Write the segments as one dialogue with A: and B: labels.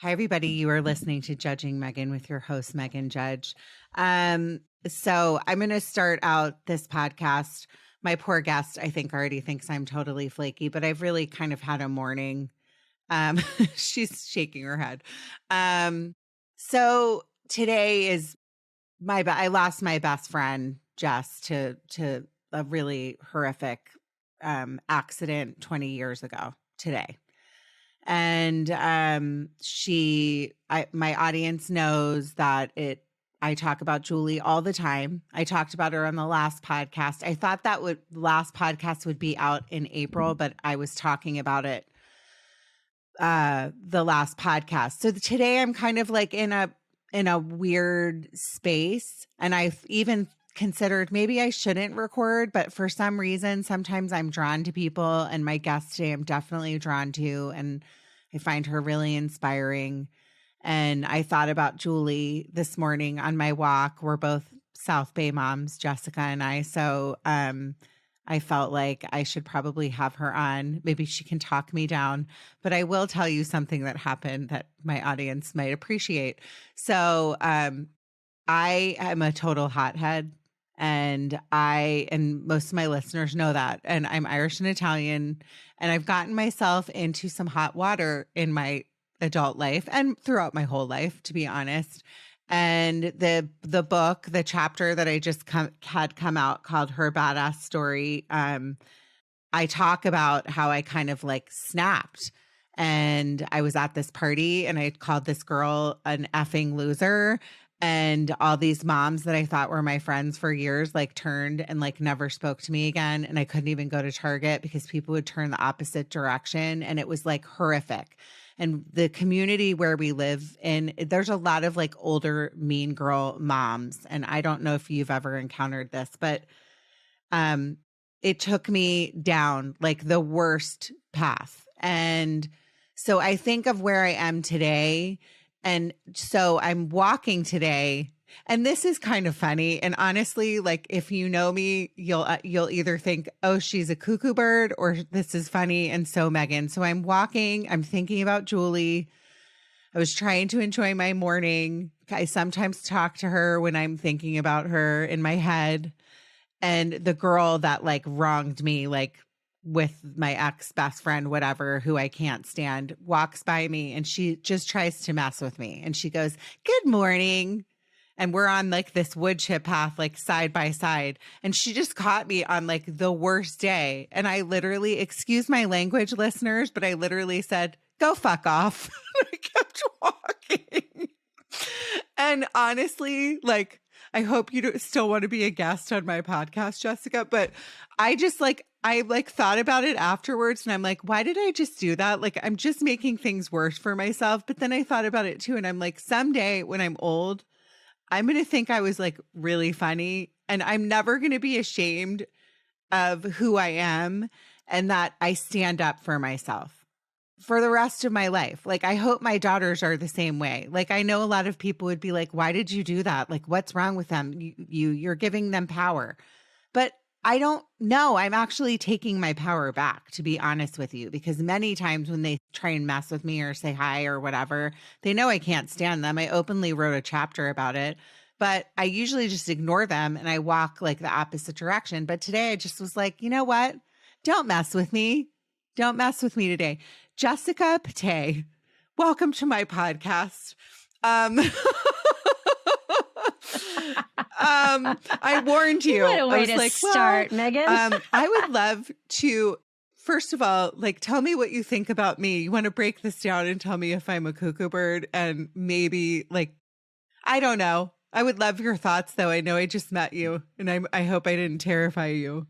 A: Hi, everybody. You are listening to Judging Meghan with your host, Meghan Judge. So I'm going to start out this podcast. My poor guest, I think, already thinks I'm totally flaky, but I've really kind of had a morning. She's shaking her head. So today is I lost my best friend, Jess, to a really horrific accident 20 years ago today. And my audience knows that I talk about Julie all the time. I talked about her on the last podcast. I thought last podcast would be out in April, but I was talking about it the last podcast. So today I'm kind of like in a weird space, and I've even considered maybe I shouldn't record, but for some reason, sometimes I'm drawn to people, and my guest today I'm definitely drawn to, and I find her really inspiring. And I thought about Julie this morning on my walk. We're both South Bay moms, Jessica and I. So I felt like I should probably have her on. Maybe she can talk me down. But I will tell you something that happened that my audience might appreciate. So I am a total hothead. And most of my listeners know that. And I'm Irish and Italian. And I've gotten myself into some hot water in my adult life and throughout my whole life, to be honest. And the book, the chapter that I just had come out called Her Badass Story, I talk about how I kind of like snapped. And I was at this party and I called this girl an effing loser. And all these moms that I thought were my friends for years, like turned and like never spoke to me again. And I couldn't even go to Target because people would turn the opposite direction. And it was like horrific. And the community where we live in, there's a lot of like older mean girl moms. And I don't know if you've ever encountered this, but it took me down like the worst path. And so I think of where I am today. And so I'm walking today, and this is kind of funny. And honestly, like if you know me, you'll either think, oh, she's a cuckoo bird, or this is funny. And so Meghan, so I'm walking, I'm thinking about Julie. I was trying to enjoy my morning. I sometimes talk to her when I'm thinking about her in my head. And the girl that like wronged me, like with my ex best friend, whatever, who I can't stand, walks by me and she just tries to mess with me. And she goes, "Good morning." And we're on like this wood chip path, like side by side. And she just caught me on like the worst day. And I literally, excuse my language, listeners, but I literally said, "Go fuck off." I kept walking. And honestly, like, I hope you still want to be a guest on my podcast, Jessica. But I thought about it afterwards and I'm like, why did I just do that? Like, I'm just making things worse for myself. But then I thought about it too. And I'm like, someday when I'm old, I'm going to think I was like really funny, and I'm never going to be ashamed of who I am and that I stand up for myself for the rest of my life. Like, I hope my daughters are the same way. Like, I know a lot of people would be like, why did you do that? Like, what's wrong with them? You're giving them power. But I don't know. I'm actually taking my power back, to be honest with you, because many times when they try and mess with me or say hi or whatever, they know I can't stand them. I openly wrote a chapter about it, but I usually just ignore them and I walk like the opposite direction. But today I just was like, you know what? Don't mess with me. Don't mess with me today. Jessica Patay, welcome to my podcast. I warned you.
B: What a way
A: I was
B: to
A: like,
B: start, Meghan.
A: I would love to, first of all, like, tell me what you think about me. You want to break this down and tell me if I'm a cuckoo bird, and maybe like, I don't know. I would love your thoughts, though. I know I just met you, and I hope I didn't terrify you.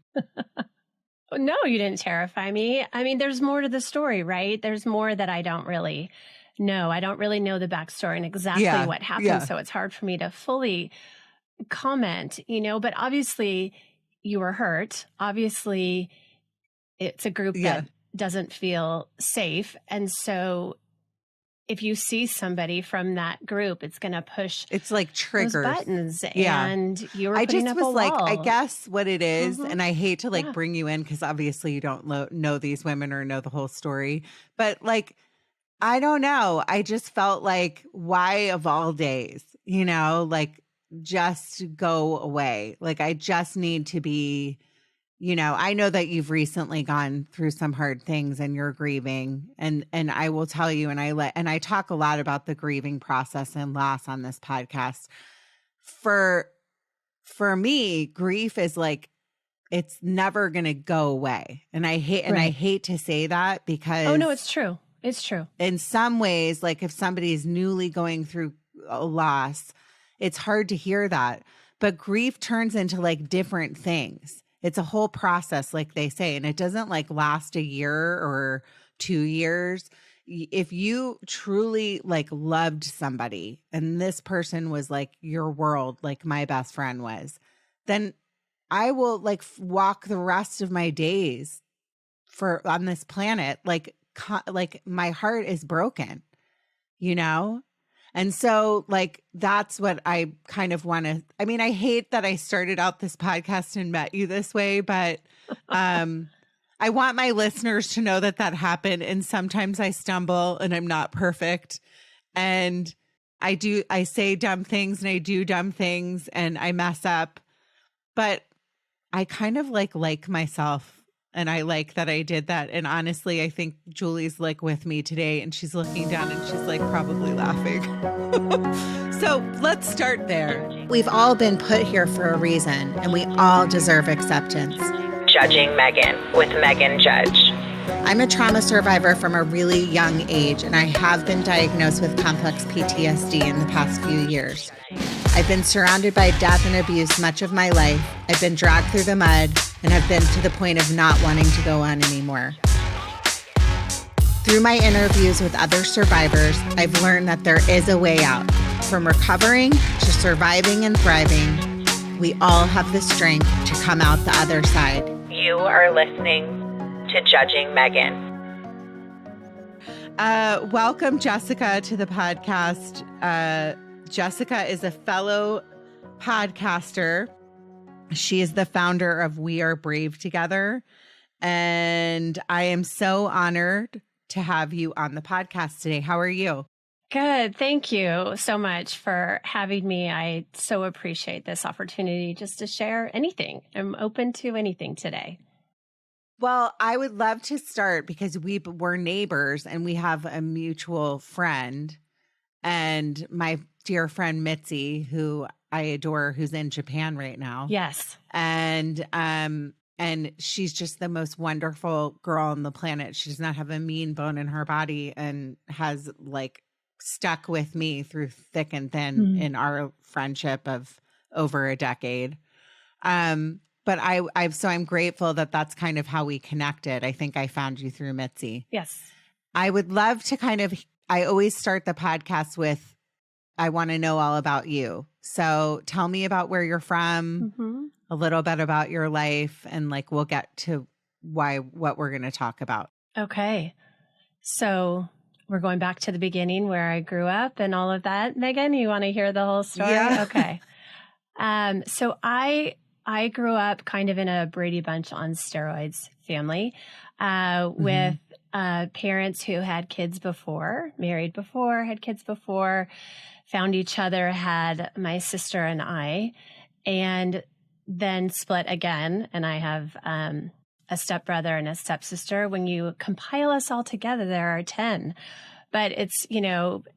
B: No, you didn't terrify me. I mean, there's more to the story, right? There's more that I don't really know. I don't really know the backstory and exactly what happened.
A: Yeah.
B: So it's hard for me to fully comment, but obviously you were hurt. Obviously it's a group that doesn't feel safe. And so if you see somebody from that group, it's going to push.
A: It's like triggers.
B: Those buttons. Yeah. And you were putting up a wall.
A: Like, I guess what it is, and I hate to like bring you in because obviously you don't know these women or know the whole story, but like, I don't know. I just felt like, why of all days, like just go away. Like I just need to be, I know that you've recently gone through some hard things and you're grieving, and I will tell you, and I talk a lot about the grieving process and loss on this podcast. For me, grief is like, it's never going to go away. And I hate to say that because
B: oh no, it's true. It's true.
A: In some ways, like if somebody's newly going through a loss, it's hard to hear that. But grief turns into like different things. It's a whole process, like they say, and it doesn't like last a year or 2 years. If you truly like loved somebody and this person was like your world, like my best friend was, then I will like walk the rest of my days on this planet like my heart is broken, And so like that's what I kind of want to, I mean, I hate that I started out this podcast and met you this way, but I want my listeners to know that happened, and sometimes I stumble and I'm not perfect, and I say dumb things and I do dumb things and I mess up, but I kind of like myself. And I like that I did that. And honestly, I think Julie's like with me today and she's looking down and she's like probably laughing. So let's start there. We've all been put here for a reason and we all deserve acceptance.
C: Judging Meghan with Meghan Judge.
A: I'm a trauma survivor from a really young age, and I have been diagnosed with complex PTSD in the past few years. I've been surrounded by death and abuse much of my life. I've been dragged through the mud and have been to the point of not wanting to go on anymore. Through my interviews with other survivors, I've learned that there is a way out. From recovering to surviving and thriving, we all have the strength to come out the other side.
C: You are listening to Judging Meghan.
A: Welcome, Jessica, to the podcast. Jessica is a fellow podcaster. She is the founder of We Are Brave Together. And I am so honored to have you on the podcast today. How are you?
B: Good. Thank you so much for having me. I so appreciate this opportunity just to share anything. I'm open to anything today.
A: Well, I would love to start because we're neighbors and we have a mutual friend, and my dear friend Mitzi, who I adore, who's in Japan right now.
B: Yes.
A: And she's just the most wonderful girl on the planet. She does not have a mean bone in her body and has like stuck with me through thick and thin in our friendship of over a decade. But I'm grateful that that's kind of how we connected. I think I found you through Mitzi.
B: Yes.
A: I would love to I always start the podcast with, I want to know all about you. So tell me about where you're from, a little bit about your life, and like we'll get to what we're going to talk about. Okay.
B: So we're going back to the beginning where I grew up and all of that. Meghan, you want to hear the whole story?
A: Yeah.
B: Okay. So I grew up kind of in a Brady Bunch on steroids family with parents who had kids before, married before, had kids before, found each other, had my sister and I, and then split again. And I have a stepbrother and a stepsister. When you compile us all together, there are 10. But it's,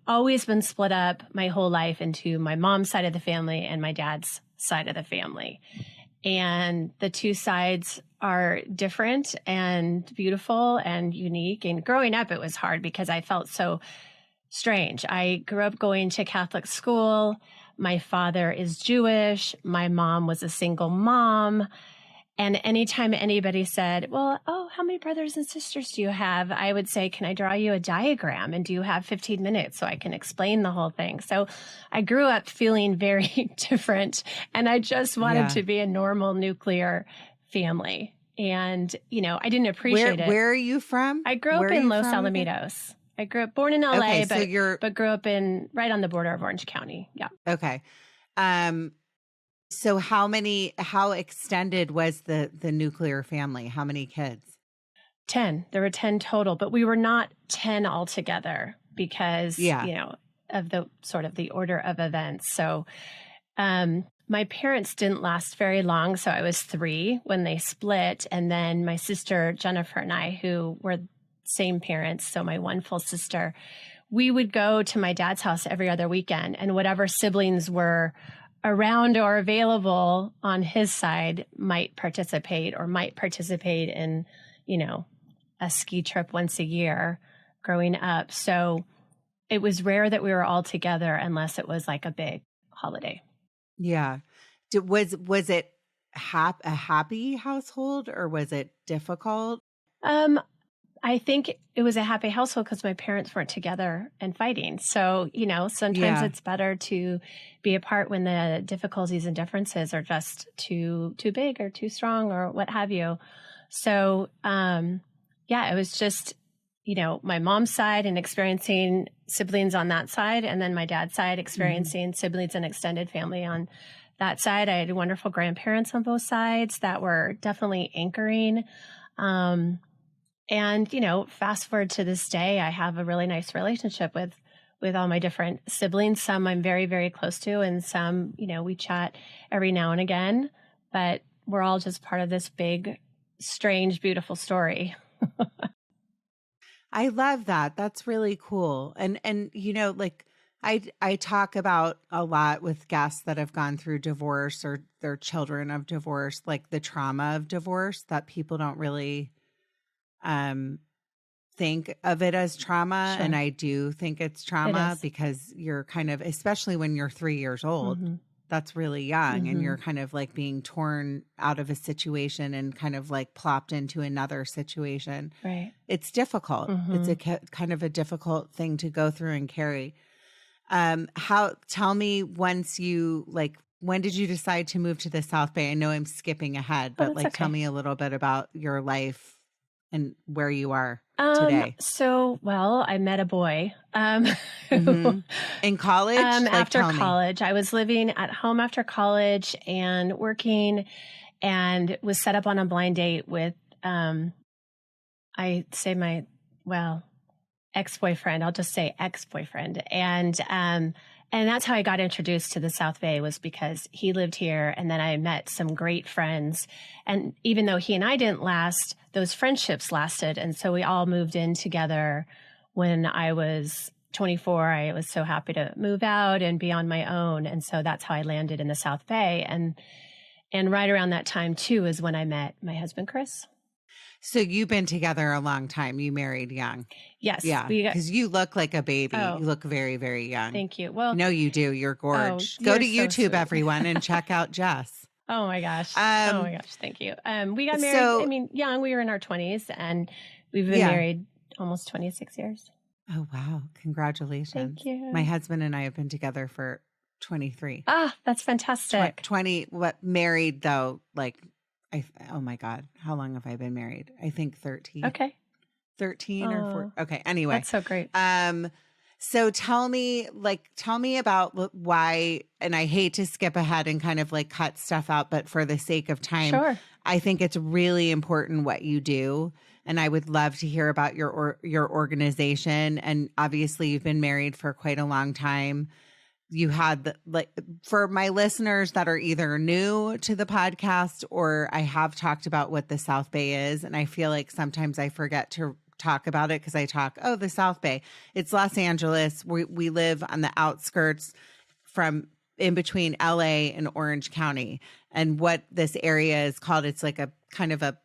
B: always been split up my whole life into my mom's side of the family and my dad's side of the family. And the two sides are different and beautiful and unique. And growing up, it was hard because I felt so strange. I grew up going to Catholic school. My father is Jewish. My mom was a single mom. And anytime anybody said, well, how many brothers and sisters do you have? I would say, can I draw you a diagram? And do you have 15 minutes so I can explain the whole thing? So I grew up feeling very different. And I just wanted to be a normal nuclear family. And, I didn't appreciate it.
A: Where are you from?
B: I grew up in Los Alamitos. I grew up born in LA, but grew up right on the border of Orange County. Yeah.
A: Okay. So how extended was the nuclear family? How many kids?
B: 10. There were 10 total, but we were not 10 altogether. because,
A: Yeah.
B: of the sort of the order of events. So my parents didn't last very long. So I was 3 when they split. And then my sister, Jennifer, and I, who were same parents, so my one full sister, we would go to my dad's house every other weekend, and whatever siblings were around or available on his side might participate in, a ski trip once a year growing up. So it was rare that we were all together unless it was like a big holiday.
A: Yeah. Was it a happy household, or was it difficult?
B: I think it was a happy household because my parents weren't together and fighting. So, sometimes it's better to be apart when the difficulties and differences are just too big or too strong or what have you. So, it was just, my mom's side and experiencing siblings on that side, and then my dad's side experiencing siblings and extended family on that side. I had wonderful grandparents on both sides that were definitely anchoring. And, fast forward to this day, I have a really nice relationship with all my different siblings. Some I'm very, very close to, and some, we chat every now and again, but we're all just part of this big, strange, beautiful story.
A: I love that. That's really cool. And like I talk about a lot with guests that have gone through divorce or their children of divorce, like the trauma of divorce, that people don't really think of it as trauma.
B: Sure.
A: And I do think it's trauma because you're kind of, especially when you're 3 years old, that's really young, and you're kind of like being torn out of a situation and kind of like plopped into another situation.
B: Right.
A: It's difficult. It's a kind of a difficult thing to go through and carry. Tell me, when did you decide to move to the South Bay? I know I'm skipping ahead, but tell me a little bit about your life and where you are today.
B: I met a boy.
A: In college?
B: After college. I was living at home after college and working, and was set up on a blind date with, ex-boyfriend. I'll just say ex-boyfriend. And that's how I got introduced to the South Bay, was because he lived here, and then I met some great friends. And even though he and I didn't last, those friendships lasted. And so we all moved in together. When I was 24, I was so happy to move out and be on my own. And so that's how I landed in the South Bay. And right around that time too is when I met my husband, Chris.
A: So you've been together a long time. You married young.
B: Yes.
A: Yeah. Because you look like a baby.
B: Oh,
A: you look very, very young.
B: Thank you. Well,
A: no, you do. You're gorgeous.
B: Oh,
A: Go to
B: you're so
A: YouTube,
B: sweet.
A: everyone, and check out Jess.
B: Oh my gosh. Thank you. We got married, young. We were in our 20s, and we've been married almost 26 years.
A: Oh, wow. Congratulations.
B: Thank you.
A: My husband and I have been together for 23.
B: Ah, that's fantastic.
A: 20, married though, oh my God, how long have I been married? I think 13.
B: Okay.
A: 13 or 14. Okay. Anyway.
B: That's so great.
A: So tell me about why, and I hate to skip ahead and kind of cut stuff out, but for the sake of time,
B: sure.
A: I think it's really important what you do. And I would love to hear about your organization. And obviously you've been married for quite a long time. You had for my listeners that are either new to the podcast, or I have talked about what the South Bay is. And I feel like sometimes I forget to talk about it because I talk, the South Bay. It's Los Angeles. We live on the outskirts from in between LA and Orange County. And what this area is called, it's like a kind of a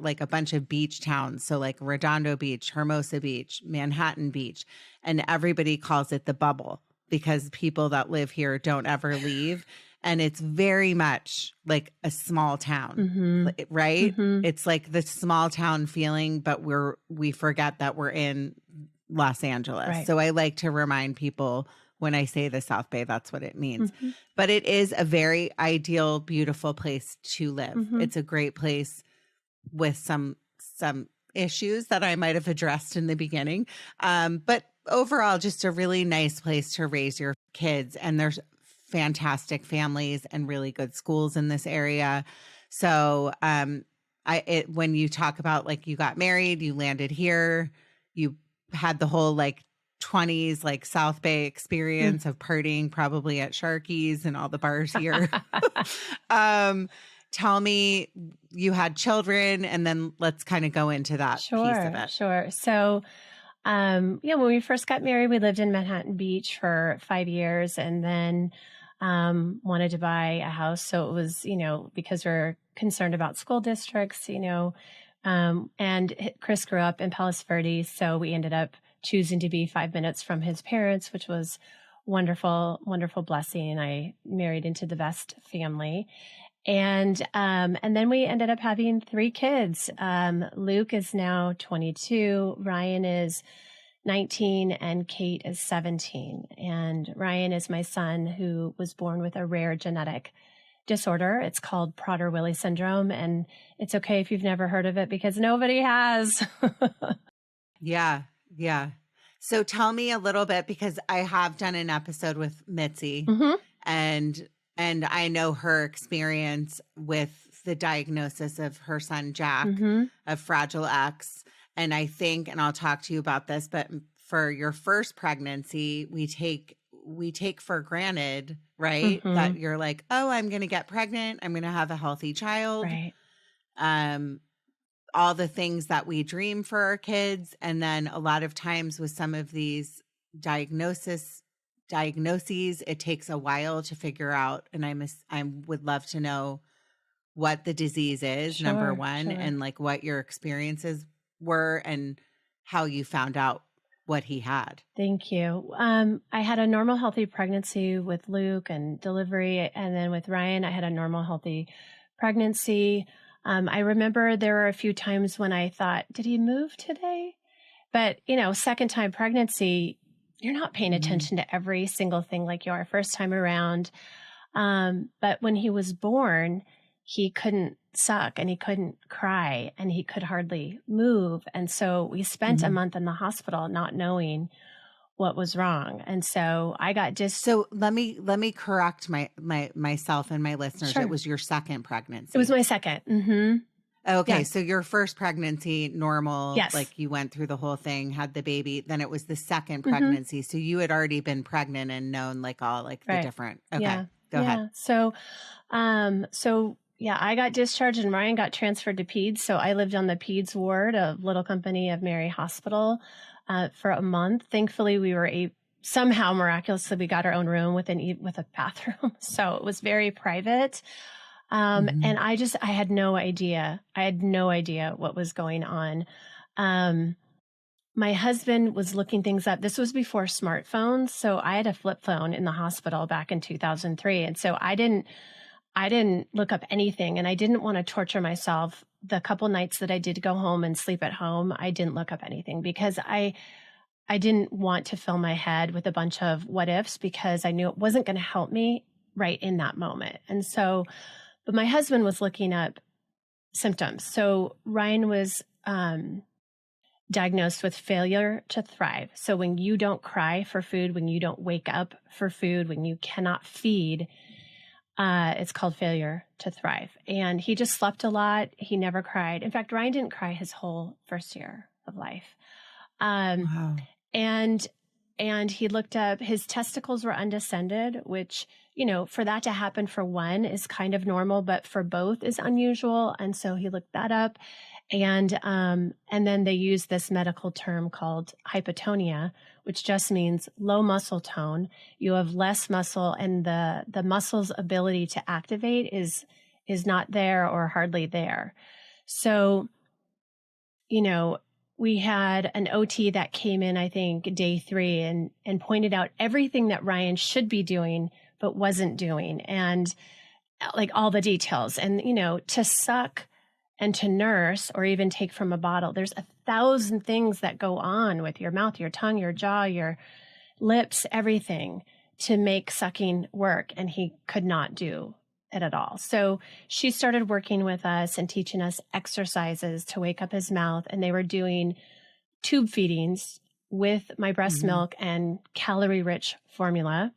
A: like a bunch of beach towns. So like Redondo Beach, Hermosa Beach, Manhattan Beach, and everybody calls it the bubble because people that live here don't ever leave. And it's very much like a small town, right? It's like the small town feeling, but we forget that we're in Los Angeles.
B: Right.
A: So I like to remind people when I say the South Bay, that's what it means. But it is a very ideal, beautiful place to live. It's a great place with some issues that I might have addressed in the beginning. But overall, just a really nice place to raise your kids. And there's fantastic families and really good schools in this area. So when you talk about you got married, you landed here, you had the whole 20s, like South Bay experience of partying probably at Sharky's and all the bars here. Tell me, you had children, and then let's kind of go into that piece of it.
B: Sure. So, when we first got married, we lived in Manhattan Beach for 5 years, and then wanted to buy a house. So it was, because we're concerned about school districts, and Chris grew up in Palos Verdes, so we ended up choosing to be 5 minutes from his parents, which was wonderful, wonderful blessing. I married into the best family. And then we ended up having 3 kids. Luke is now 22, Ryan is 19, and Kate is 17. And Ryan is my son, who was born with a rare genetic disorder. It's called Prader-Willi syndrome. And it's okay if you've never heard of it, because nobody has.
A: Yeah. So tell me a little bit, because I have done an episode with Mitzi, and I know her experience with the diagnosis of her son, Jack, of Fragile X. And I think, and I'll talk to you about this, but for your first pregnancy, we take for granted, right? That you're like, oh, I'm going to get pregnant. I'm going to have a healthy child.
B: Right.
A: All the things that we dream for our kids. And then a lot of times with some of these diagnoses, it takes a while to figure out. And I would love to know what the disease is, number one, and like what your experiences were and how you found out what he had.
B: Thank you. I had a normal, healthy pregnancy with Luke and delivery. And then with Ryan, I had a normal, healthy pregnancy. I remember there were a few times when I thought, did he move today? But, second time pregnancy, you're not paying attention to every single thing like you are first time around. But when he was born, he couldn't suck and he couldn't cry and he could hardly move. And so we spent a month in the hospital not knowing what was wrong. And so I got So
A: let me correct myself and my listeners.
B: Sure.
A: It was your second pregnancy.
B: It was my second.
A: Okay.
B: Yes.
A: So your first pregnancy, normal,
B: Yes.
A: like you went through the whole thing, had the baby. Then it was the second pregnancy. So you had already been pregnant and known like all like the different. Okay. Go ahead.
B: So, I got discharged and Ryan got transferred to peds. So I lived on the peds ward of Little Company of Mary Hospital for a month. Thankfully, we were somehow miraculously we got our own room with a bathroom. So it was very private. And I had no idea. I had no idea what was going on. My husband was looking things up. This was before smartphones. So I had a flip phone in the hospital back in 2003. And so I didn't look up anything, and I didn't want to torture myself. The couple nights that I did go home and sleep at home, I didn't look up anything because I didn't want to fill my head with a bunch of what ifs, because I knew it wasn't going to help me right in that moment. And so, but my husband was looking up symptoms. So Ryan was diagnosed with failure to thrive. So when you don't cry for food, when you don't wake up for food, when you cannot feed, it's called failure to thrive. And he just slept a lot. He never cried. In fact, Ryan didn't cry his whole first year of life.
A: Wow.
B: And he looked up, his testicles were undescended, which, for that to happen for one is kind of normal, but for both is unusual. And so he looked that up. And then they used this medical term called hypotonia, which just means low muscle tone. You have less muscle, and the muscle's ability to activate is not there or hardly there. So, we had an OT that came in, I think, day 3 and pointed out everything that Ryan should be doing, but wasn't doing, and like all the details. And, to suck and to nurse or even take from a bottle, there's 1,000 things that go on with your mouth, your tongue, your jaw, your lips, everything to make sucking work. And he could not do it at all. So she started working with us and teaching us exercises to wake up his mouth. And they were doing tube feedings with my breast milk and calorie-rich formula,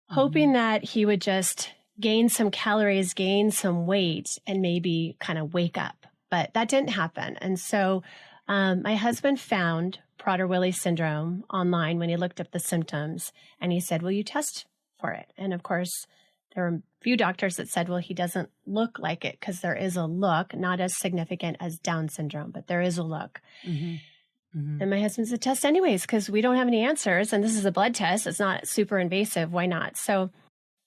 B: hoping that he would just gain some calories, gain some weight, and maybe kind of wake up. But that didn't happen. And so My husband found Prader-Willi syndrome online when he looked up the symptoms, and he said, will you test for it? And of course, there were a few doctors that said, well, he doesn't look like it, because there is a look, not as significant as Down syndrome, but there is a look. And my husband said, test anyways, because we don't have any answers. And this is a blood test. It's not super invasive. Why not? So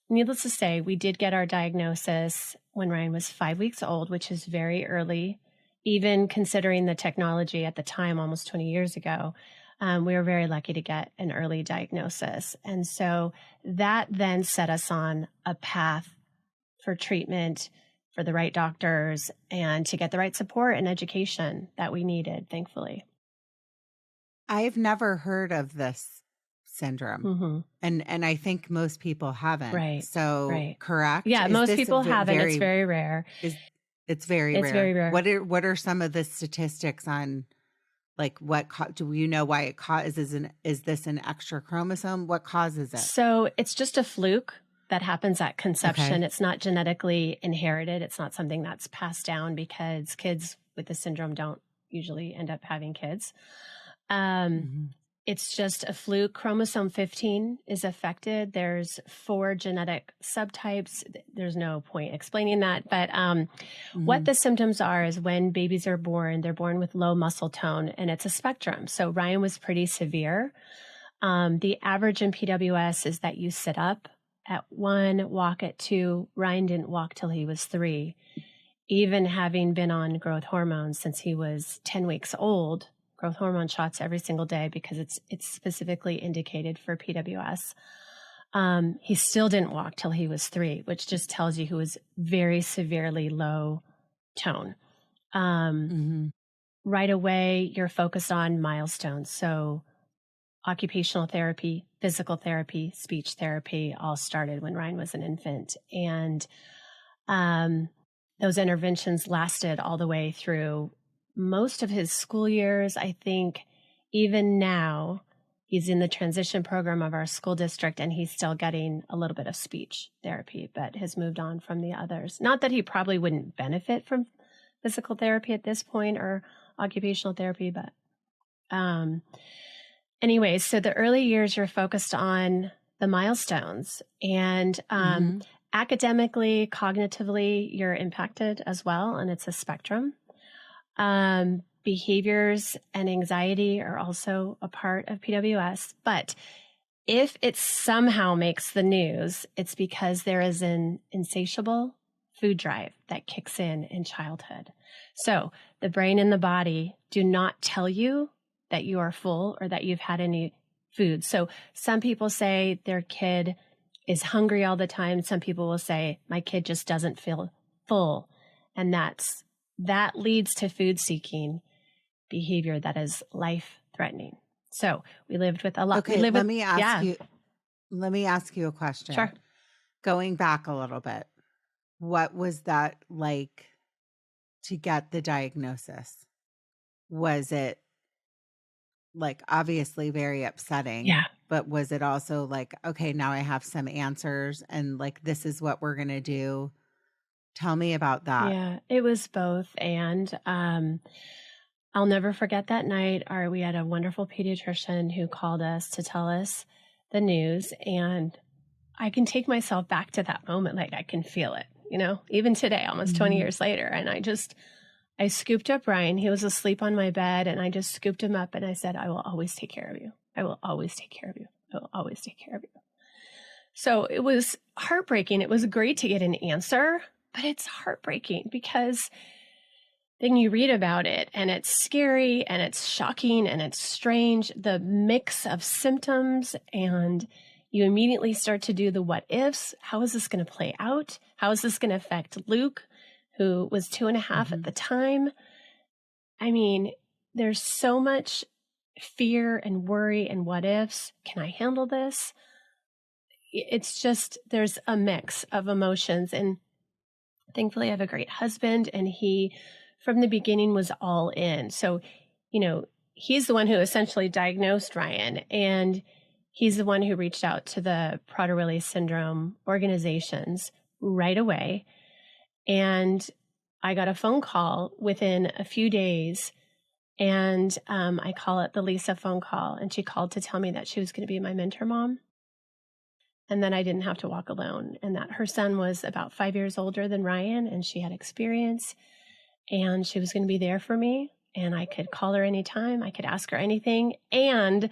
B: needless to say, we did get our diagnosis when Ryan was 5 weeks old, which is very early, even considering the technology at the time, almost 20 years ago. We were very lucky to get an early diagnosis. And so that then set us on a path for treatment, for the right doctors, and to get the right support and education that we needed, thankfully.
A: I've never heard of this syndrome. And I think most people haven't.
B: Right.
A: So, correct?
B: Yeah, most people haven't. It's very rare.
A: It's very rare.
B: Very rare.
A: What are some of the statistics on, like, do you know why it causes? Is this an extra chromosome? What causes it?
B: So it's just a fluke that happens at conception.
A: Okay.
B: It's not genetically inherited. It's not something that's passed down, because kids with the syndrome don't usually end up having kids. It's just a fluke. Chromosome 15 is affected. There's 4 genetic subtypes. There's no point explaining that. But what the symptoms are is when babies are born, they're born with low muscle tone, and it's a spectrum. So Ryan was pretty severe. The average in PWS is that you sit up at 1, walk at 2. Ryan didn't walk till he was 3. Even having been on growth hormones since he was 10 weeks old, growth hormone shots every single day, because it's specifically indicated for PWS. He still didn't walk till he was 3, which just tells you he was very severely low tone. Right away, you're focused on milestones. So occupational therapy, physical therapy, speech therapy all started when Ryan was an infant. And those interventions lasted all the way through most of his school years. I think even now he's in the transition program of our school district, and he's still getting a little bit of speech therapy, but has moved on from the others. Not that he probably wouldn't benefit from physical therapy at this point or occupational therapy, but anyways, so the early years you're focused on the milestones, and academically, cognitively, you're impacted as well, and it's a spectrum. Behaviors and anxiety are also a part of PWS. But if it somehow makes the news, it's because there is an insatiable food drive that kicks in childhood. So the brain and the body do not tell you that you are full or that you've had any food. So some people say their kid is hungry all the time. Some people will say, my kid just doesn't feel full. And that leads to food-seeking behavior that is life-threatening. So we lived with a lot.
A: Okay, let me ask you a question.
B: Sure.
A: Going back a little bit, what was that like to get the diagnosis? Was it, like, obviously very upsetting?
B: Yeah.
A: But was it also like, okay, now I have some answers, and like, this is what we're going to do? Tell me about that.
B: Yeah, it was both. And I'll never forget that night. We had a wonderful pediatrician who called us to tell us the news. And I can take myself back to that moment. Like, I can feel it, even today, almost 20 years later. And I scooped up Ryan. He was asleep on my bed, and I just scooped him up and I said, I will always take care of you. I will always take care of you. I will always take care of you. So it was heartbreaking. It was great to get an answer, but it's heartbreaking because then you read about it and it's scary and it's shocking and it's strange, the mix of symptoms, and you immediately start to do the what ifs. How is this going to play out? How is this going to affect Luke, who was 2.5 at the time? I mean, there's so much fear and worry and what ifs. Can I handle this? It's just, there's a mix of emotions. And thankfully, I have a great husband, and he, from the beginning, was all in. So, he's the one who essentially diagnosed Ryan, and he's the one who reached out to the Prader-Willi syndrome organizations right away. And I got a phone call within a few days And I call it the Lisa phone call. And she called to tell me that she was going to be my mentor mom. And then I didn't have to walk alone, and that her son was about 5 years older than Ryan, and she had experience, and she was going to be there for me, and I could call her anytime. I could ask her anything. And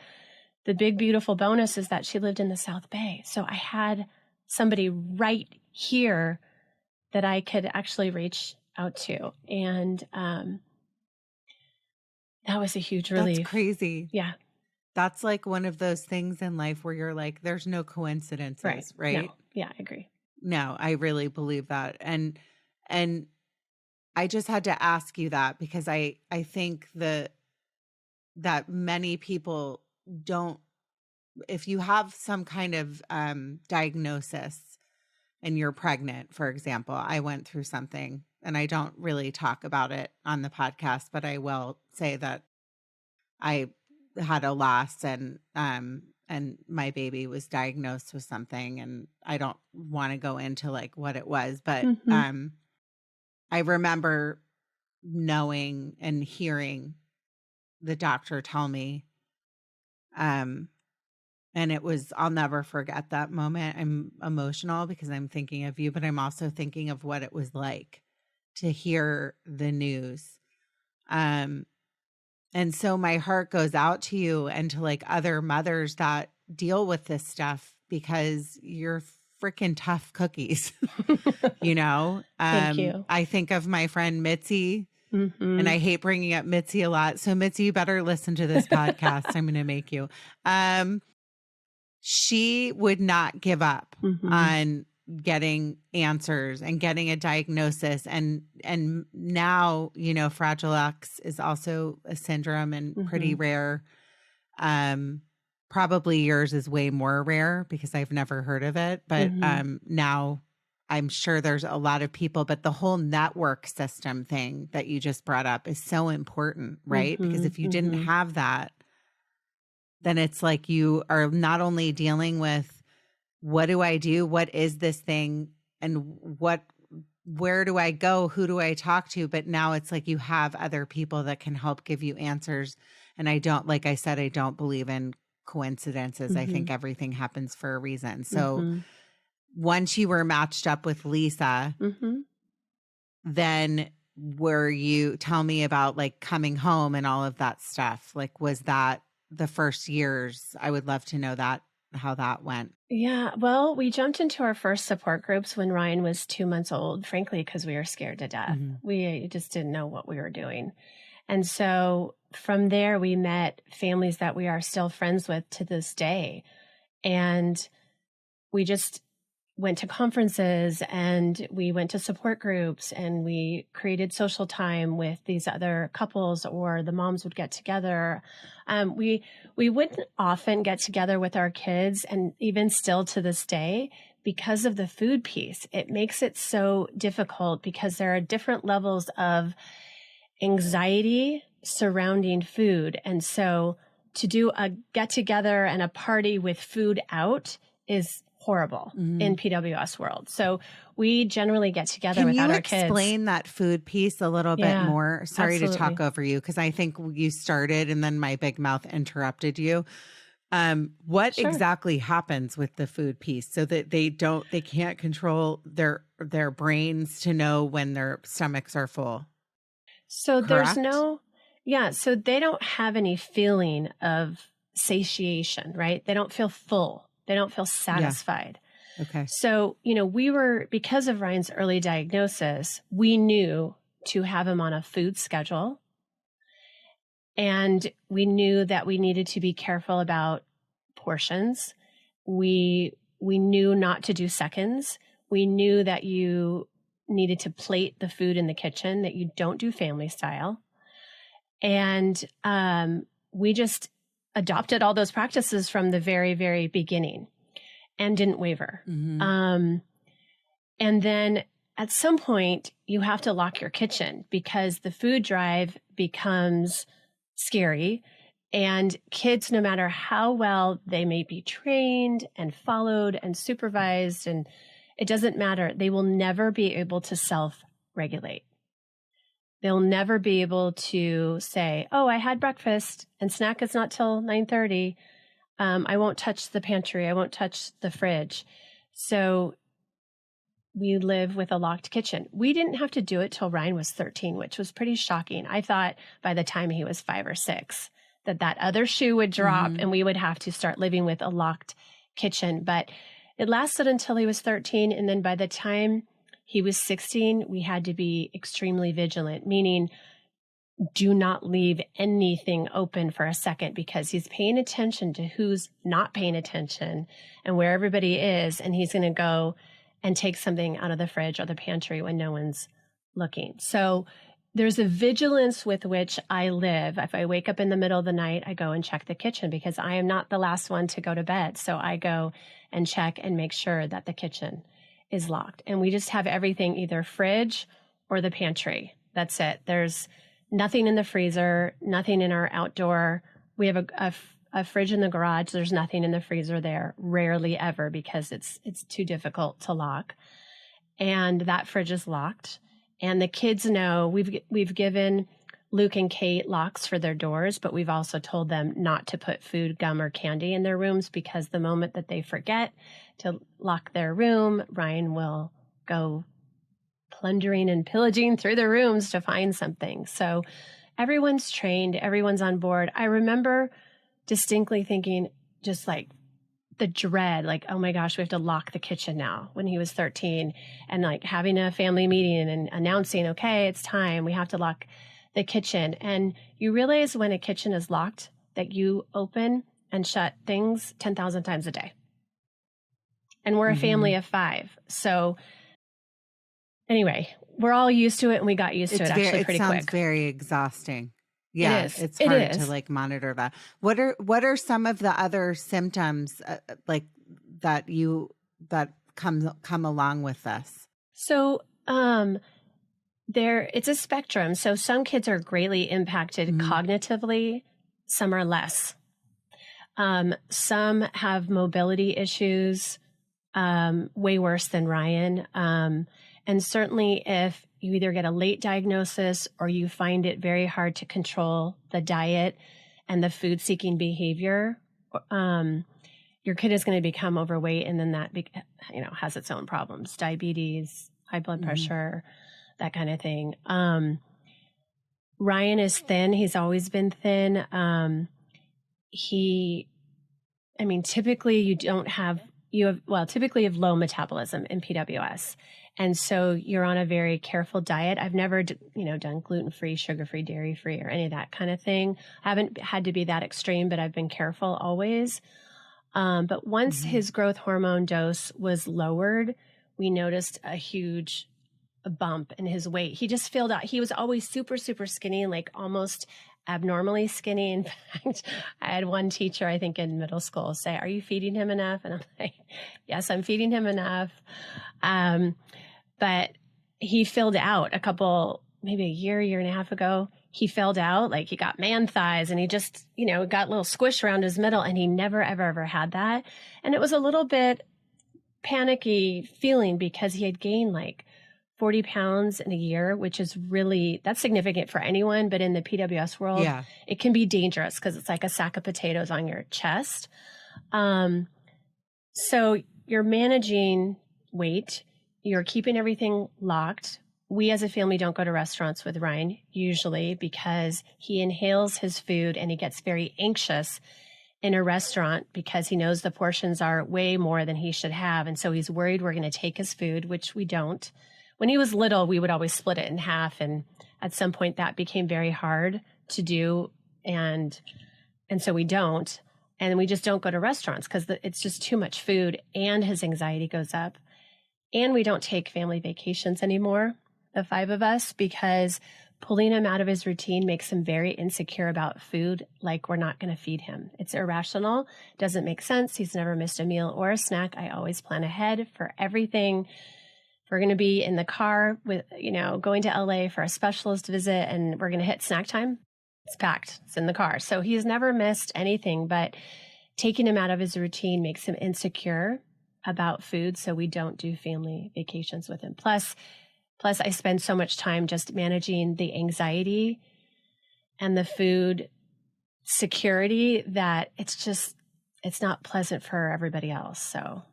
B: the big, beautiful bonus is that she lived in the South Bay. So I had somebody right here that I could actually reach out to. And that was a huge relief.
A: That's crazy.
B: Yeah.
A: That's like one of those things in life where you're like, there's no coincidences, right?
B: No. Yeah, I agree.
A: No, I really believe that. And I just had to ask you that because I think that many people don't, if you have some kind of diagnosis and you're pregnant, for example, I went through something and I don't really talk about it on the podcast, but I will say that I had a loss and my baby was diagnosed with something, and I don't want to go into like what it was, but I remember knowing and hearing the doctor tell me, and it was, I'll never forget that moment. I'm emotional because I'm thinking of you, but I'm also thinking of what it was like to hear the news. And so my heart goes out to you and to like other mothers that deal with this stuff because you're freaking tough cookies, you know?
B: Thank you.
A: I think of my friend Mitzi, and I hate bringing up Mitzi a lot. So Mitzi, you better listen to this podcast. I'm going to make you. She would not give up on getting answers and getting a diagnosis. And now, you know, Fragile X is also a syndrome and pretty rare. Probably yours is way more rare because I've never heard of it. But now I'm sure there's a lot of people, but the whole network system thing that you just brought up is so important, right? Because if you didn't have that, then it's like you are not only dealing with what do I do? What is this thing? And where do I go? Who do I talk to? But now it's like you have other people that can help give you answers. And I don't, like I said, I don't believe in coincidences. I think everything happens for a reason. So once you were matched up with Lisa, then were you, tell me about like coming home and all of that stuff? Like, was that the first years? I would love to know that, how that went.
B: Yeah, well, we jumped into our first support groups when Ryan was 2 months old, frankly, because we were scared to death. We just didn't know what we were doing. And so from there, we met families that we are still friends with to this day. And we just went to conferences and we went to support groups and we created social time with these other couples, or the moms would get together. We wouldn't often get together with our kids, and even still to this day, because of the food piece, it makes it so difficult because there are different levels of anxiety surrounding food. And so to do a get together and a party with food out is horrible in PWS world. So we generally get together without our kids.
A: Can you explain that food piece a little bit more? Sorry
B: absolutely.
A: to talk over you because I think you started and then my big mouth interrupted you. What exactly happens with the food piece so that they can't control their brains to know when their stomachs are full?
B: So
A: Correct?
B: so they don't have any feeling of satiation, right? They don't feel full. They don't feel satisfied.
A: Yeah. Okay.
B: So, because of Ryan's early diagnosis, we knew to have him on a food schedule. And we knew that we needed to be careful about portions. We knew not to do seconds. We knew that you needed to plate the food in the kitchen, that you don't do family style. And we just adopted all those practices from the very, very beginning and didn't waver. And then at some point, you have to lock your kitchen because the food drive becomes scary. And kids, no matter how well they may be trained and followed and supervised, and it doesn't matter, they will never be able to self-regulate. They'll never be able to say, oh, I had breakfast and snack is not till 9:30. I won't touch the pantry. I won't touch the fridge. So we live with a locked kitchen. We didn't have to do it till Ryan was 13, which was pretty shocking. I thought by the time he was 5 or 6 that other shoe would drop and we would have to start living with a locked kitchen. But it lasted until he was 13. And then by the time he was 16, we had to be extremely vigilant, meaning do not leave anything open for a second because he's paying attention to who's not paying attention and where everybody is. And he's going to go and take something out of the fridge or the pantry when no one's looking. So there's a vigilance with which I live. If I wake up in the middle of the night, I go and check the kitchen because I am not the last one to go to bed. So I go and check and make sure that the kitchen is locked. And we just have everything either fridge or the pantry. That's it. There's nothing in the freezer, nothing in our outdoor. We have a fridge in the garage. There's nothing in the freezer there, rarely ever, because it's too difficult to lock. And that fridge is locked. And the kids know we've given Luke and Kate locks for their doors, but we've also told them not to put food, gum, or candy in their rooms because the moment that they forget to lock their room, Ryan will go plundering and pillaging through the rooms to find something. So everyone's trained, everyone's on board. I remember distinctly thinking just like the dread, like, oh my gosh, we have to lock the kitchen now when he was 13 and like having a family meeting and announcing, okay, it's time, we have to lock the kitchen. And you realize when a kitchen is locked that you open and shut things 10,000 times a day. And we're a family of 5. So anyway, we're all used to it and we got used to it actually pretty quick.
A: It sounds very exhausting. Yeah,
B: it is.
A: It's hard to like monitor that. What are some of the other symptoms like that come along with this?
B: So it's a spectrum. So some kids are greatly impacted cognitively, some are less. Some have mobility issues, way worse than Ryan. And certainly if you either get a late diagnosis or you find it very hard to control the diet and the food-seeking behavior, your kid is going to become overweight, and then that has its own problems: diabetes, high blood pressure, that kind of thing. Ryan is thin; he's always been thin. Typically you have low metabolism in PWS. And so you're on a very careful diet. I've never, done gluten-free, sugar-free, dairy-free, or any of that kind of thing. I haven't had to be that extreme, but I've been careful always. But once his growth hormone dose was lowered, we noticed a huge bump in his weight. He just filled out. He was always super, super skinny, like almost abnormally skinny. In fact, I had one teacher, I think in middle school, say, "Are you feeding him enough?" And I'm like, "Yes, I'm feeding him enough." But he filled out maybe a year and a half ago. He filled out, like he got man thighs and he just, got a little squish around his middle, and he never, ever had that. And it was a little bit panicky feeling because he had gained like 40 pounds in a year, which is that's significant for anyone. But in the PWS world, it can be dangerous because it's like a sack of potatoes on your chest. So you're managing weight. You're keeping everything locked. We as a family don't go to restaurants with Ryan usually because he inhales his food and he gets very anxious in a restaurant because he knows the portions are way more than he should have. And so he's worried we're going to take his food, which we don't. When he was little, we would always split it in half. And at some point that became very hard to do. And so we don't. And we just don't go to restaurants because it's just too much food and his anxiety goes up. And we don't take family vacations anymore, the 5 of us, because pulling him out of his routine makes him very insecure about food, like we're not going to feed him. It's irrational, doesn't make sense. He's never missed a meal or a snack. I always plan ahead for everything. We're going to be in the car with, going to LA for a specialist visit, and we're going to hit snack time. It's packed. It's in the car. So he's never missed anything, but taking him out of his routine makes him insecure about food, so we don't do family vacations with him. Plus Plus, I spend so much time just managing the anxiety and the food security that it's not pleasant for everybody else. So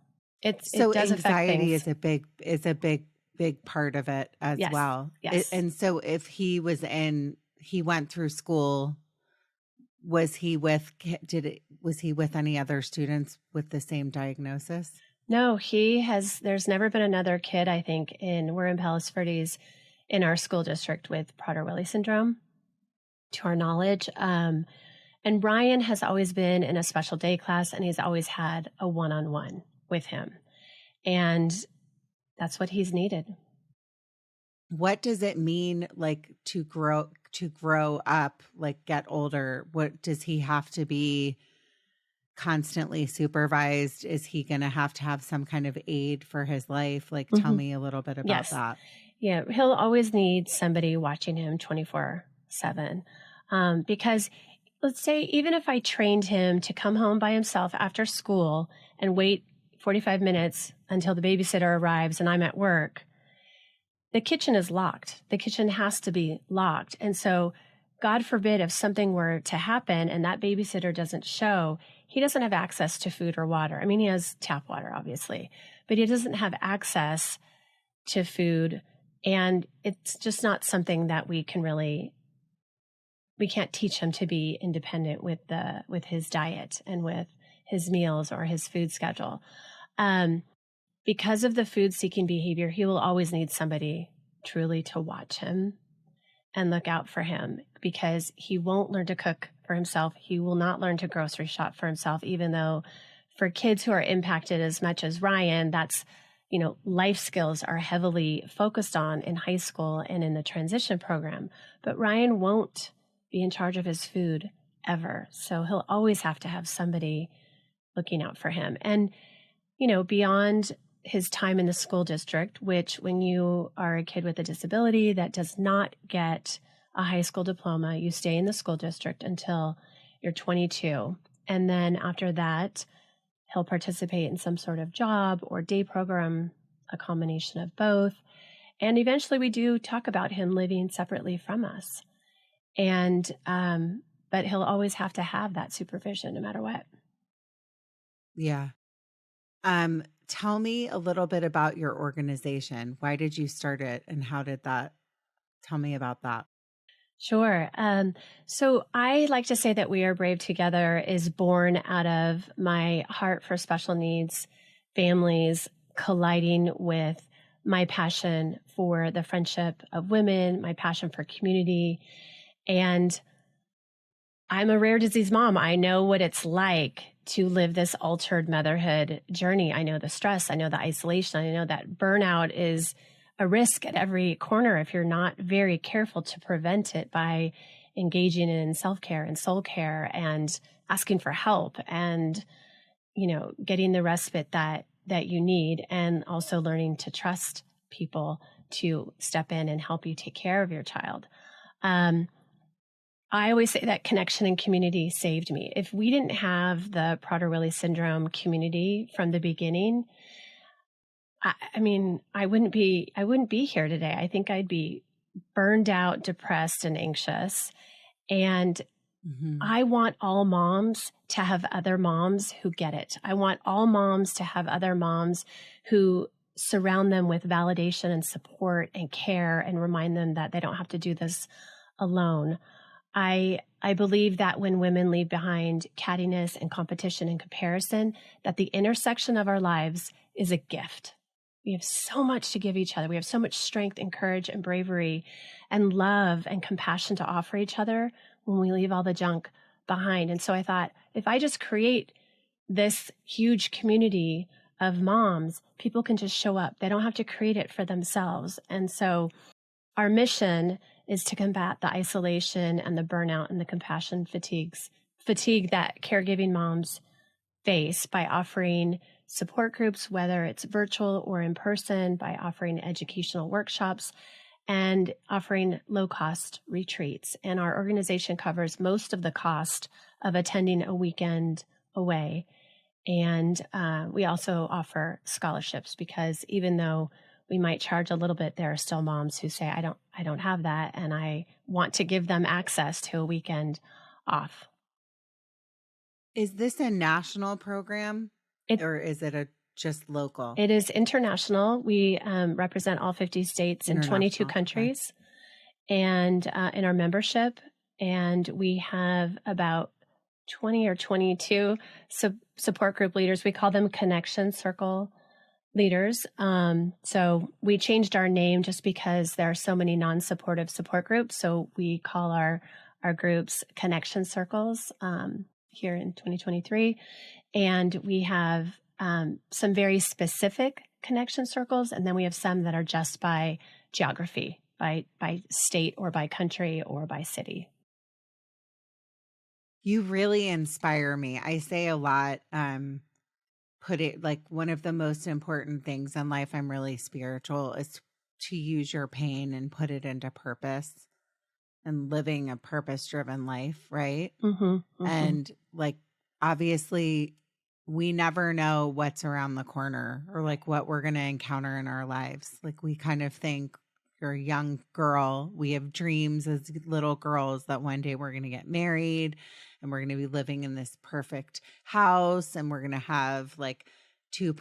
B: it does affect
A: anxiety
B: things.
A: is a big part of it as
B: Yes.
A: well.
B: Yes.
A: And so if he went through school, was he with any other students with the same diagnosis?
B: No, there's never been another kid, I think, we're in Palos Verdes in our school district with Prader-Willi syndrome, to our knowledge. And Ryan has always been in a special day class, and he's always had a one-on-one with him. And that's what he's needed.
A: What does it mean, like, to grow up, like get older? What does he have to be constantly supervised? Is he going to have some kind of aid for his life? Like, tell me a little bit about that.
B: Yeah, he'll always need somebody watching him 24/7. Because let's say, even if I trained him to come home by himself after school and wait 45 minutes until the babysitter arrives and I'm at work, the kitchen is locked. The kitchen has to be locked. And so, God forbid, if something were to happen and that babysitter doesn't show, he doesn't have access to food or water. I mean, he has tap water, obviously, but he doesn't have access to food. And it's just not something that we can't teach him to be independent with his diet and with his meals or his food schedule. Because of the food-seeking behavior, he will always need somebody truly to watch him and look out for him, because he won't learn to cook for himself. He will not learn to grocery shop for himself, even though for kids who are impacted as much as Ryan, that's, life skills are heavily focused on in high school and in the transition program. But Ryan won't be in charge of his food ever. So he'll always have to have somebody looking out for him. And, beyond his time in the school district, which when you are a kid with a disability that does not get a high school diploma, you stay in the school district until you're 22. And then after that, he'll participate in some sort of job or day program, a combination of both. And eventually we do talk about him living separately from us. And, but he'll always have to have that supervision no matter what.
A: Yeah. Tell me a little bit about your organization. Why did you start it, and tell me about that.
B: Sure. So I like to say that We Are Brave Together is born out of my heart for special needs families colliding with my passion for the friendship of women, my passion for community. And I'm a rare disease mom. I know what it's like to live this altered motherhood journey. I know the stress. I know the isolation. I know that burnout is a risk at every corner if you're not very careful to prevent it by engaging in self-care and soul care and asking for help and, getting the respite that you need, and also learning to trust people to step in and help you take care of your child. I always say that connection and community saved me. If we didn't have the Prader-Willi syndrome community from the beginning, I wouldn't be here today. I think I'd be burned out, depressed, and anxious. And I want all moms to have other moms who get it. I want all moms to have other moms who surround them with validation and support and care and remind them that they don't have to do this alone. I believe that when women leave behind cattiness and competition and comparison, that the intersection of our lives is a gift. We have so much to give each other. We have so much strength and courage and bravery and love and compassion to offer each other when we leave all the junk behind. And so I thought, if I just create this huge community of moms, people can just show up. They don't have to create it for themselves. And so our mission is to combat the isolation and the burnout and the compassion fatigue that caregiving moms face by offering support groups, whether it's virtual or in person, by offering educational workshops and offering low-cost retreats. And our organization covers most of the cost of attending a weekend away. And we also offer scholarships, because even though we might charge a little bit. There are still moms who say, I don't have that. And I want to give them access to a weekend off.
A: Is this a national program or is it just local?
B: It is international. We represent all 50 states and 22 countries and in our membership. And we have about 20 or 22 support group leaders. We call them connection circle leaders. So we changed our name just because there are so many non-supportive support groups. So we call our groups connection circles here in 2023. And we have some very specific connection circles. And then we have some that are just by geography, by state or by country or by city.
A: You really inspire me. I say a lot, put it like one of the most important things in life, I'm really spiritual, is to use your pain and put it into purpose and living a purpose-driven life, right? And like, obviously, we never know what's around the corner or like what we're going to encounter in our lives. Like we kind of think you're a young girl. We have dreams as little girls that one day we're going to get married and we're going to be living in this perfect house and we're going to have like 3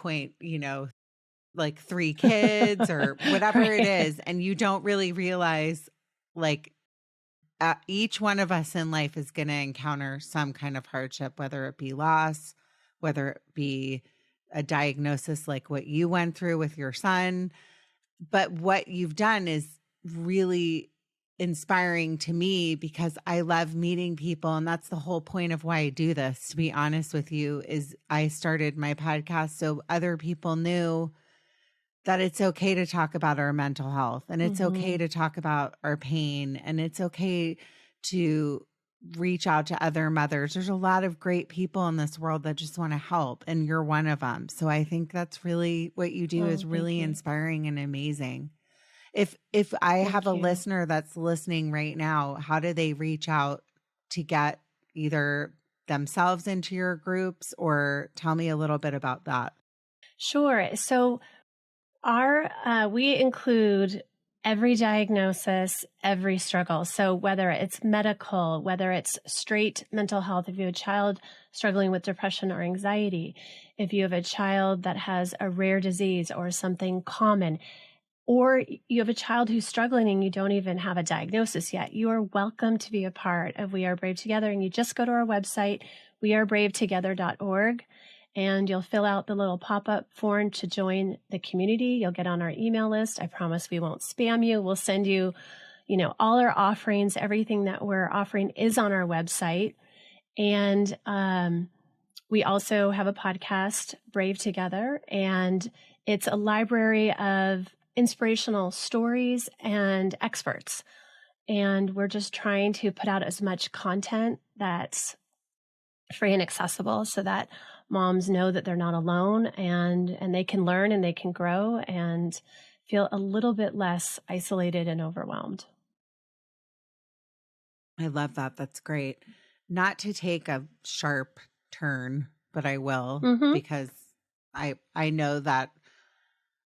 A: kids or whatever it is. And you don't really realize like each one of us in life is going to encounter some kind of hardship, whether it be loss, whether it be a diagnosis like what you went through with your son. But what you've done is really inspiring to me because I love meeting people. And that's the whole point of why I do this, to be honest with you, is I started my podcast so other people knew that it's okay to talk about our mental health and it's okay to talk about our pain and it's okay to reach out to other mothers. There's a lot of great people in this world that just want to help and you're one of them. So I think that's really what you do is really inspiring and amazing. If I have a listener that's listening right now, how do they reach out to get either themselves into your groups or tell me a little bit about that?
B: Sure. So we include every diagnosis, every struggle. So whether it's medical, whether it's straight mental health, if you have a child struggling with depression or anxiety, if you have a child that has a rare disease or something common, or you have a child who's struggling and you don't even have a diagnosis yet, you are welcome to be a part of We Are Brave Together. And you just go to our website, wearebravetogether.org. And you'll fill out the little pop-up form to join the community. You'll get on our email list. I promise we won't spam you. We'll send you, all our offerings. Everything that we're offering is on our website. And we also have a podcast, Brave Together, and it's a library of inspirational stories and experts. And we're just trying to put out as much content that's free and accessible so that moms know that they're not alone and they can learn and they can grow and feel a little bit less isolated and overwhelmed.
A: I love that. That's great. Not to take a sharp turn, but I will because I know that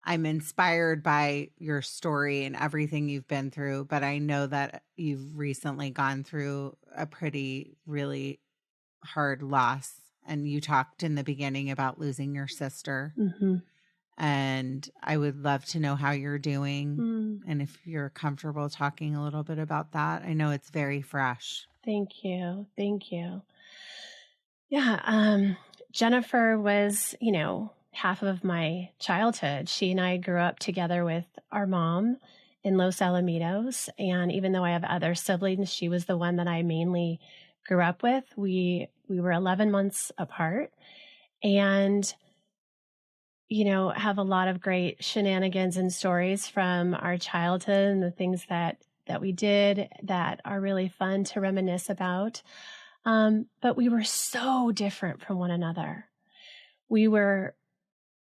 A: I'm inspired by your story and everything you've been through, but I know that you've recently gone through a pretty, really hard loss. And you talked in the beginning about losing your sister. And I would love to know how you're doing and if you're comfortable talking a little bit about that. I know it's very fresh.
B: Thank you. Thank you. Yeah. Jennifer was, half of my childhood. She and I grew up together with our mom in Los Alamitos. And even though I have other siblings, she was the one that I mainly grew up with. We were 11 months apart and, have a lot of great shenanigans and stories from our childhood and the things that we did that are really fun to reminisce about. But we were so different from one another. We were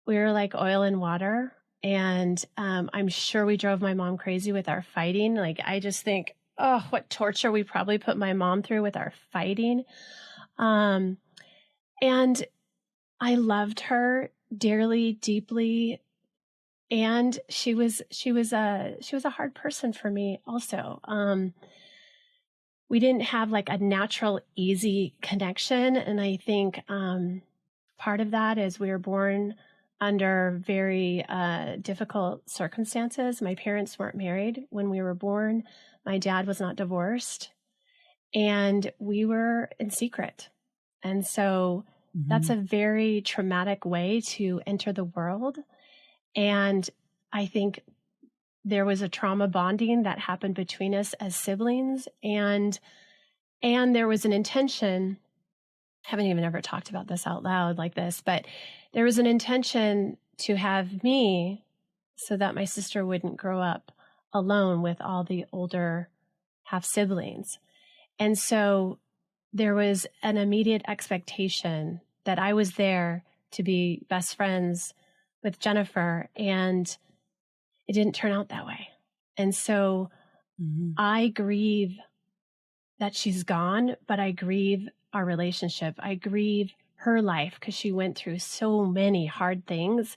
B: like oil and water. And I'm sure we drove my mom crazy with our fighting. Like, I just think, oh, what torture we probably put my mom through with our fighting. And I loved her dearly, deeply. And she was a hard person for me also. We didn't have like a natural, easy connection. And I think part of that is we were born under very difficult circumstances. My parents weren't married when we were born. My dad was not divorced. And we were in secret. And so that's a very traumatic way to enter the world. And I think there was a trauma bonding that happened between us as siblings. And there was an intention, I haven't even ever talked about this out loud like this, but there was an intention to have me so that my sister wouldn't grow up alone with all the older half siblings. And so there was an immediate expectation that I was there to be best friends with Jennifer, and it didn't turn out that way. And so I grieve that she's gone, but I grieve our relationship. I grieve her life because she went through so many hard things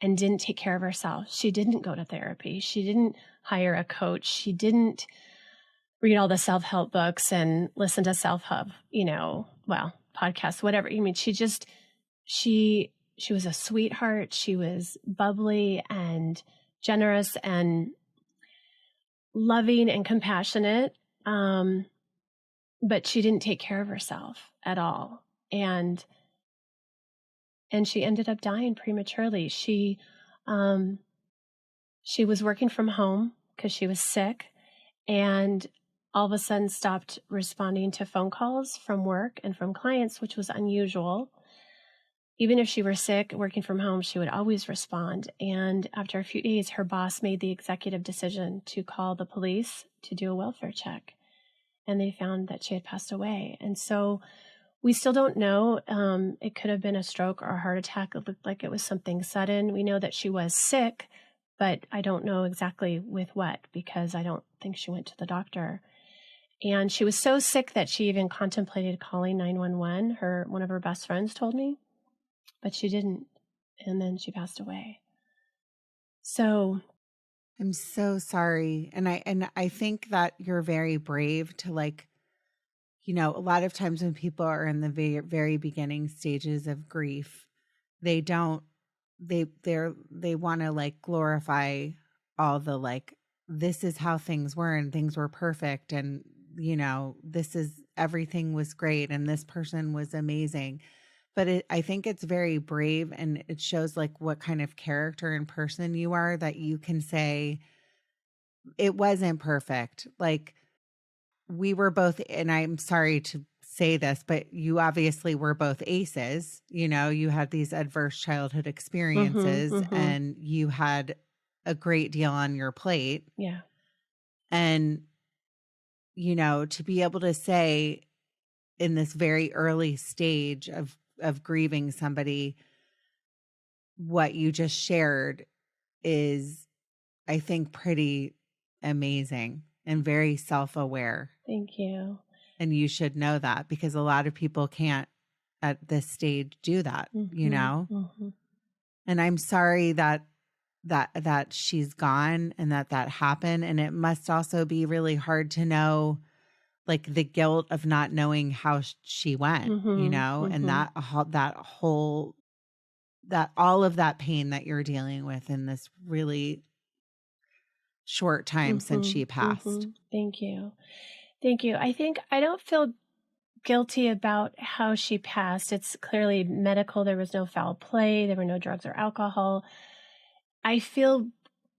B: and didn't take care of herself. She didn't go to therapy. She didn't hire a coach. She didn't read all the self-help books and listen to self-help, podcasts, whatever. I mean, she was a sweetheart. She was bubbly and generous and loving and compassionate. But she didn't take care of herself at all. And she ended up dying prematurely. She was working from home because she was sick, and all of a sudden stopped responding to phone calls from work and from clients, which was unusual. Even if she were sick, working from home, she would always respond. And after a few days, her boss made the executive decision to call the police to do a welfare check. And they found that she had passed away. And so we still don't know. It could have been a stroke or a heart attack. It looked like it was something sudden. We know that she was sick, but I don't know exactly with what, because I don't think she went to the doctor. And she was so sick that she even contemplated calling 911. One of her best friends told me, but she didn't. And then she passed away. So
A: I'm so sorry. And I think that you're very brave to a lot of times when people are in the very, very beginning stages of grief, they want to glorify all the this is how things were and things were perfect. And, everything was great and this person was amazing. But I think it's very brave, and it shows what kind of character and person you are, that you can say it wasn't perfect. We were both, and I'm sorry to say this, but you obviously were both aces. You had these adverse childhood experiences and you had a great deal on your plate.
B: Yeah.
A: And, to be able to say in this very early stage of grieving somebody, what you just shared is, I think, pretty amazing and very self-aware.
B: Thank you.
A: And you should know that, because a lot of people can't at this stage do that, And I'm sorry that she's gone and that happened. And it must also be really hard to know the guilt of not knowing how she went, and that all of that pain that you're dealing with in this really short time since she passed.
B: Thank you. Thank you. I think I don't feel guilty about how she passed. It's clearly medical. There was no foul play. There were no drugs or alcohol. I feel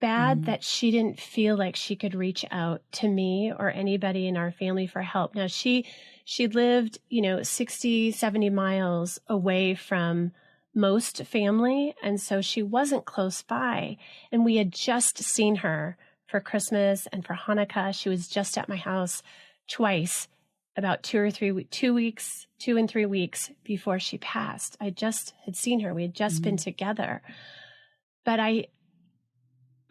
B: bad that she didn't feel like she could reach out to me or anybody in our family for help. Now, she lived, 60, 70 miles away from most family. And so she wasn't close by. And we had just seen her for Christmas and for Hanukkah. She was just at my house twice, about 2 and 3 weeks before she passed. I just had seen her. We had just been together. But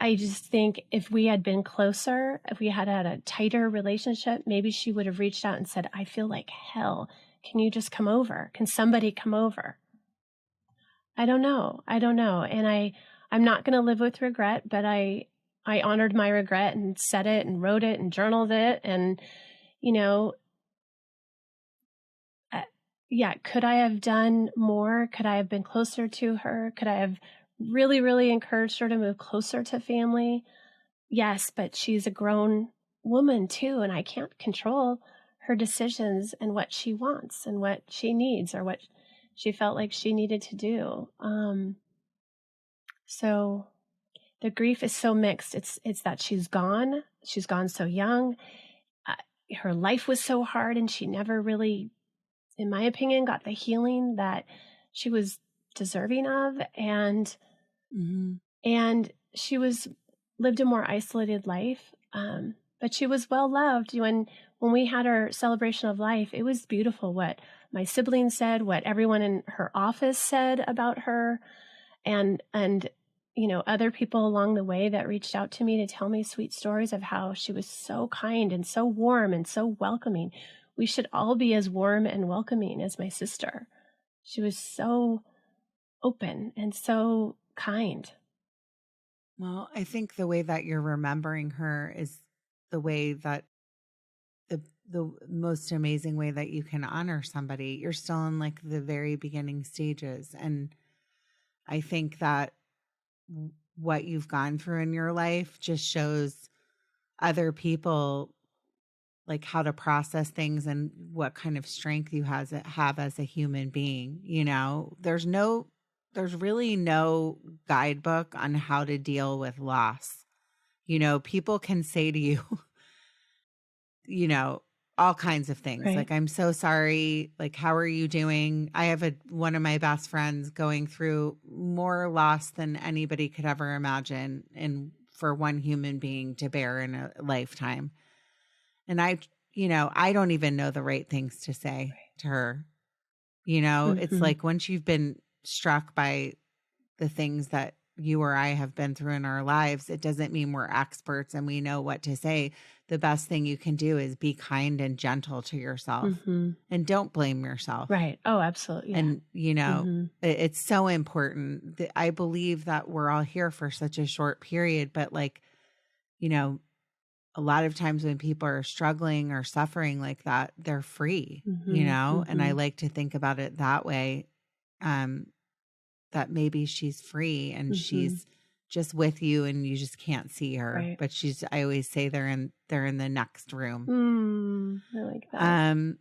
B: I just think if we had been closer, if we had had a tighter relationship, maybe she would have reached out and said, I feel like hell. Can you just come over? Can somebody come over? I don't know. And I'm not going to live with regret, but I honored my regret and said it and wrote it and journaled it. And, you know, yeah, could I have done more? Could I have been closer to her? Could I have really, really encouraged her to move closer to family? Yes, but she's a grown woman too, and I can't control her decisions and what she wants and what she needs or what she felt like she needed to do. So the grief is so mixed. It's that she's gone. She's gone so young. Her life was so hard, and she never really, in my opinion, got the healing that she was deserving of. And and she lived a more isolated life. But she was well loved. When we had our celebration of life, it was beautiful what my siblings said, what everyone in her office said about her, and other people along the way that reached out to me to tell me sweet stories of how she was so kind and so warm and so welcoming. We should all be as warm and welcoming as my sister. She was so open and so kind.
A: Well, I think the way that you're remembering her is the way that the most amazing way that you can honor somebody. You're still in like the very beginning stages. And I think that what you've gone through in your life just shows other people like how to process things and what kind of strength you have as a human being. There's really no guidebook on how to deal with loss. People can say to you, all kinds of things.
B: Right.
A: Like, I'm so sorry. Like, how are you doing? I have one of my best friends going through more loss than anybody could ever imagine, and for one human being to bear in a lifetime. And I don't even know the right things to say to her. It's like once you've been struck by the things that you or I have been through in our lives, it doesn't mean we're experts and we know what to say. The best thing you can do is be kind and gentle to yourself and don't blame yourself.
B: Right. Oh, absolutely. Yeah.
A: And, it's so important. I believe that we're all here for such a short period, but like, a lot of times when people are struggling or suffering like that, they're free, and I like to think about it that way. That maybe she's free and she's just with you and you just can't see her.
B: Right.
A: But I always say they're in the next room.
B: I like that.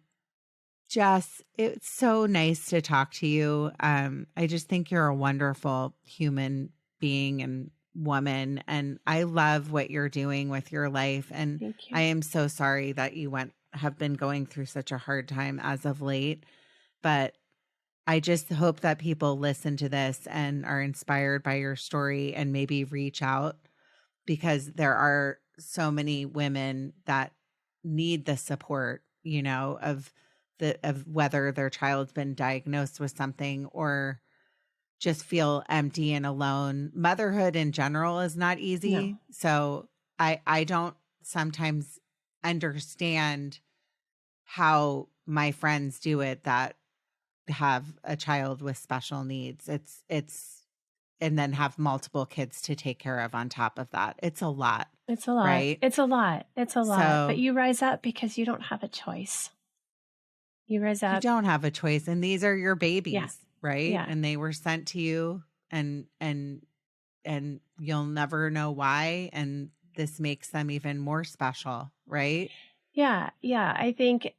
A: Jess, it's so nice to talk to you. I just think you're a wonderful human being and woman, and I love what you're doing with your life. And
B: Thank you.
A: I am so sorry that you have been going through such a hard time as of late, but I just hope that people listen to this and are inspired by your story and maybe reach out, because there are so many women that need the support, of whether their child's been diagnosed with something or just feel empty and alone. Motherhood in general is not easy.
B: No.
A: So I don't sometimes understand how my friends do it that have a child with special needs. It's and then have multiple kids to take care of on top of that. It's a lot.
B: It's a lot.
A: Right?
B: It's a lot. It's a lot.
A: So,
B: but you rise up because you don't have a choice. You rise up.
A: You don't have a choice. And these are your babies, right?
B: Yeah.
A: And they were sent to you, and you'll never know why. And this makes them even more special, right?
B: Yeah. Yeah. I think,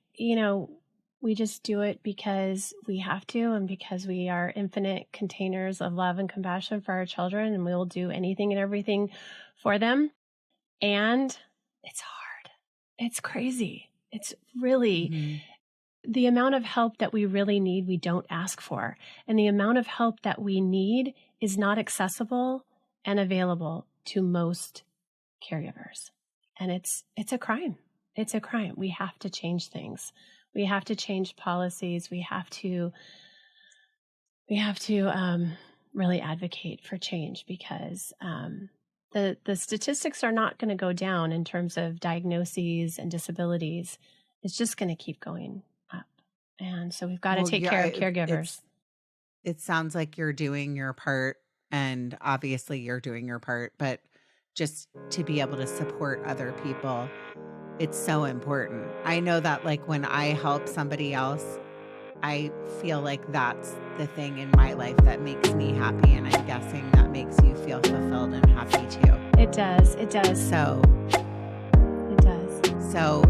B: we just do it because we have to, and because we are infinite containers of love and compassion for our children, and we will do anything and everything for them. And it's hard. It's crazy. It's really the amount of help that we really need, we don't ask for. And the amount of help that we need is not accessible and available to most caregivers. And it's a crime. It's a crime. We have to change things. We have to change policies. We have to really advocate for change, because the statistics are not going to go down in terms of diagnoses and disabilities. It's just going to keep going up. And so we've got to take care of caregivers.
A: It sounds like you're doing your part And obviously you're doing your part, but just to be able to support other people, it's so important. I know that like when I help somebody else, I feel like that's the thing in my life that makes me happy. And I'm guessing that makes you feel fulfilled and happy too.
B: It does. It does.
A: So
B: it does.
A: So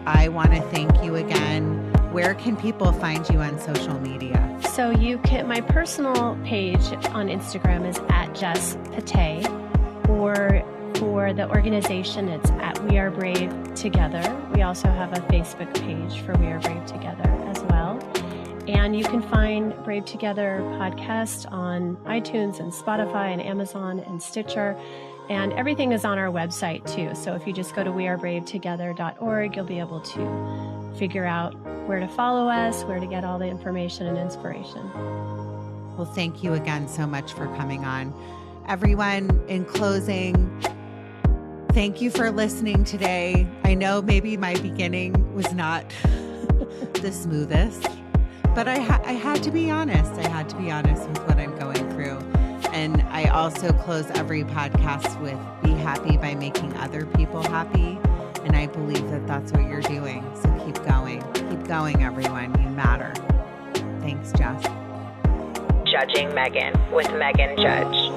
A: I want to thank you again. Where can people find you on social media?
B: So you can, my personal page on Instagram is @JessPatay, or for the organization, it's We Are Brave Together. We also have a Facebook page for We Are Brave Together as well. And you can find Brave Together podcast on iTunes and Spotify and Amazon and Stitcher. And everything is on our website too. So if you just go to wearebravetogether.org, you'll be able to figure out where to follow us, where to get all the information and inspiration.
A: Well, thank you again so much for coming on. Everyone, in closing, thank you for listening today. I know maybe my beginning was not the smoothest, but I had to be honest. I had to be honest with what I'm going through. And I also close every podcast with be happy by making other people happy. And I believe that that's what you're doing. So keep going. Keep going, everyone. You matter. Thanks, Jess.
C: Judging Meghan with Meghan Judge.